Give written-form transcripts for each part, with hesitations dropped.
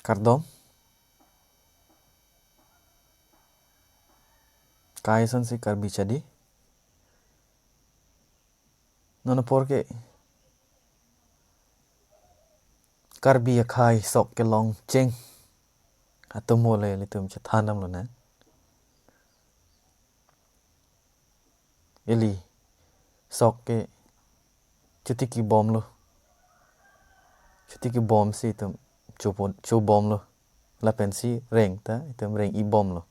Cardom, kaisan si karbi chadi. Nono porque karbi ya khai sok ke long cheng. Atum mole litum chathanam lo na. Eli sok ke chutiki bom lo. Chutiki bom si tum chu bom lo. La pensi reng ta itum reng I bom lo.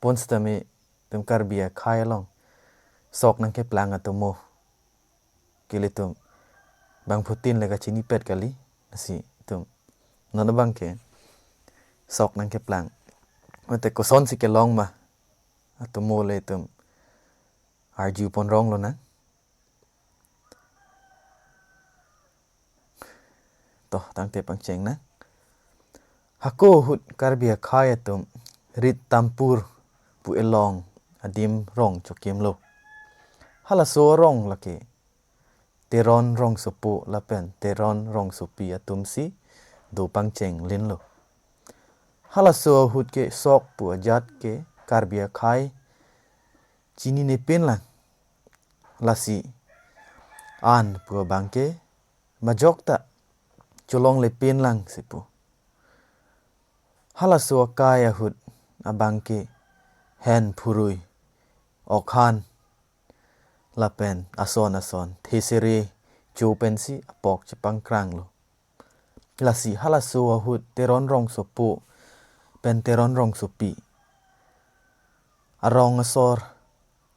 Pon stame tum karbi ya khai long. Sok nang ke plang atum mo. Kilitum bang Putin lega chini pet kali nasi tum nono bang ke sok nang ke plang. Mate koson si ke long ma. Atum mole tum arju pon rong lo na. Toh tang te pang cheng na. Hako hut karbia khaya tum rit tampur pu elong adim rong chokim lo. Hala so rong laki. Teron rong sopu lapen teron rong sopi atum si do pang cheng lin lo. Hala so hut ke sok pu ajat ke karbia khai chini ne pin lang. Lasi an pu bangke majok ta cholong le pin lang sipu. Hala so kaya hut abangke hen purui okhan lapen ason thesere chopensi apok chipang krang lo. Lasi hala so hut teron rong sopu pen teron rong sopi. Arong asor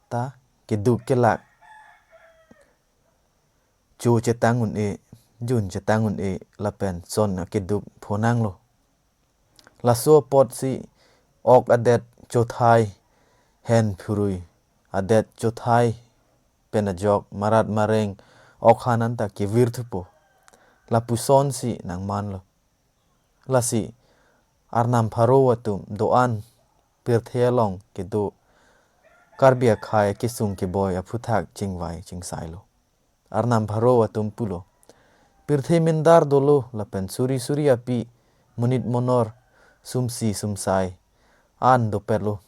ta keduk kelak. Chu chetangun jun chetangun lapen son keduk phonang lo. Laso pot si ok adet chothai hen purui adet chothai penajok marat mareng okhanan ta ke virtupo lapuson si nang man lo. Lasi arnam pharo atum doan pirthelong ke do karbia khai kisung ke boy aputhak chingwai chingsai lo. Arnam pharo atum pulo pirthe mindar dolo lapen suri api munit monor sumsi sumsai an do perlo.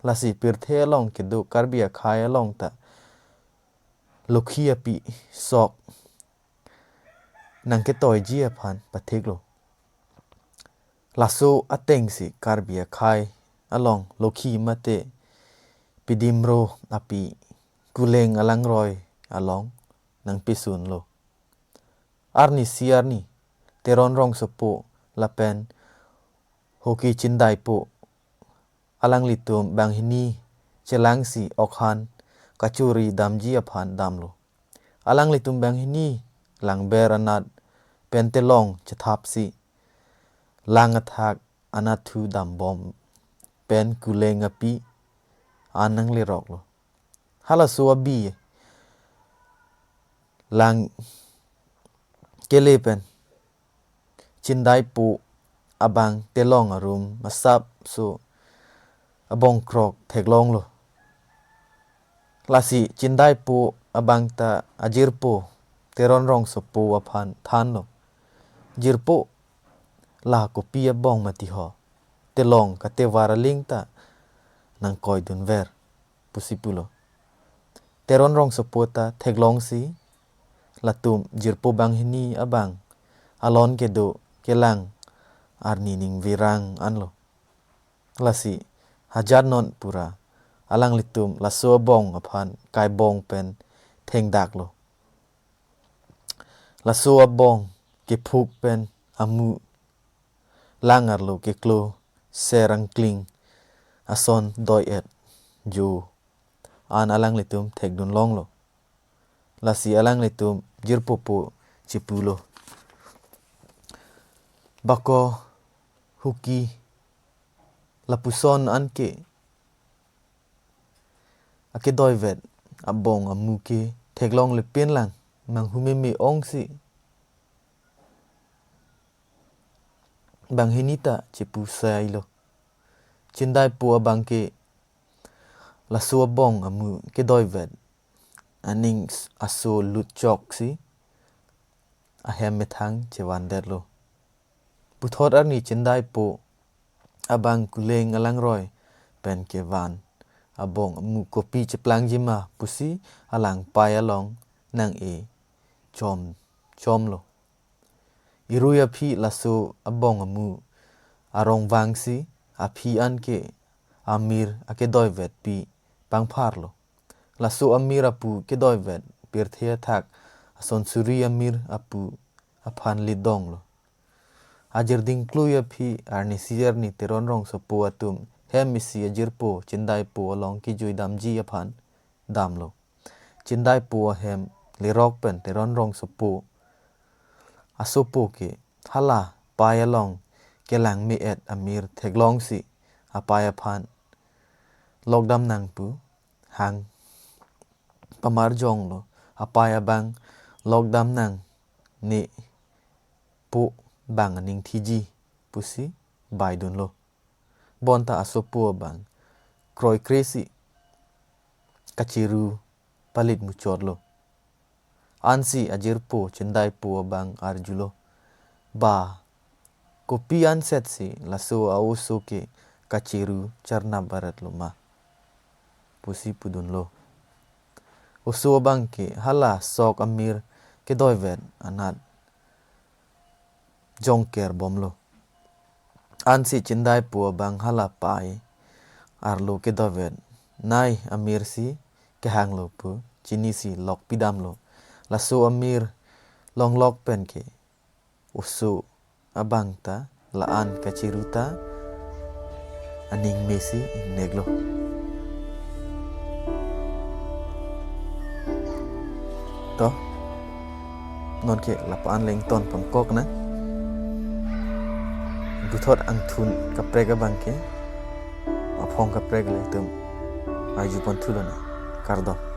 Lasi pirthe long ke do karbia khai long ta lokhi api sok nang ke toy ji aphan pathik lo. Laso ateng si karbia khai along lokhi mate pidimro api kuleng alang roy along nang pisun lo. Arni siarni teron rong sopo lapen hoki chindai po alang litum bang hini chelang si okhan kachuri damji aphan damlo. Alang litum bang hini lang beranat pentelong chathap si lang athak anathu dam bom pen kuleng api anang lirok lo. Hala so abi lang kelepen chindai po abang telong arum masap so abong krok theklong lo. Lasi chindai po abang ta ajirpo teron rong sopo aphan than lo. Jirpo la kopi abong mati ho telong kate waraling ta nang koy dun ver pusipulo. Teron rong sopo ta theklong si latum jirpo bang hini abang alon ke do kelang arni ning virang anlo. Lasi hajar non pura alang litum laso bong aphan kai bong pen theng dak lo. Laso abong ke phuk pen amu langar lo ke klo serang kling ason doi et ju an alang litum thek dun long lo. Lasi alang litum jirpopo chipulo. Bako huki lapuson anke ake doi vet abong amuke theklong le pin lang mang humeme ong si bang hinita chipu sai lo. Chindai po abang ke laso abong amu ke doi vet aning aso lut chok si ahem methang chewan der lo. puthot arni chindai po abang kuleng alang roy pen ke van abong mu kopi ceplang jima pusi alang pai along nang chom lo iruya phi laso abong mu arong wangsi aphi an ke amir ake doi vet pi pangphar lo laso amir apu ke doi vet pir thea thak ason suri amir apu aphan lidong lo ajer ding kluya phi arni sier ni teron rong so po atum hemisi ajir po chindai po along ki jui dam ji aphan dam lo chindai po hem lirok pen teron rong so po asopo ke hala pai along kelang mi et amir theklong si apaya phan logdam nang pu hang pamar jong lo apaya bang logdam nang ni pu bang aning thiji pusi baidun lo bonta asopo bang kroi kresi kachiru palit muchor lo ansi ajir po chindai po bang arjulo ba kopi anset si laso auso ke kachiru charna barat lo ma pusi pudun lo uso bang ke hala sok amir ke doivet anat jongker bom lo ansi chindai po bang hala pai arlo ke doivet nai amir si ke hang lo pu chini si lok pidam lo laso amir long lok pen ke uso abang ta laan kachiruta aning mesi neglo to non ke lapaan leng ton pangkok na buthot ang thun kaprega bangke apong kaprega le tum aju pon thulona kardo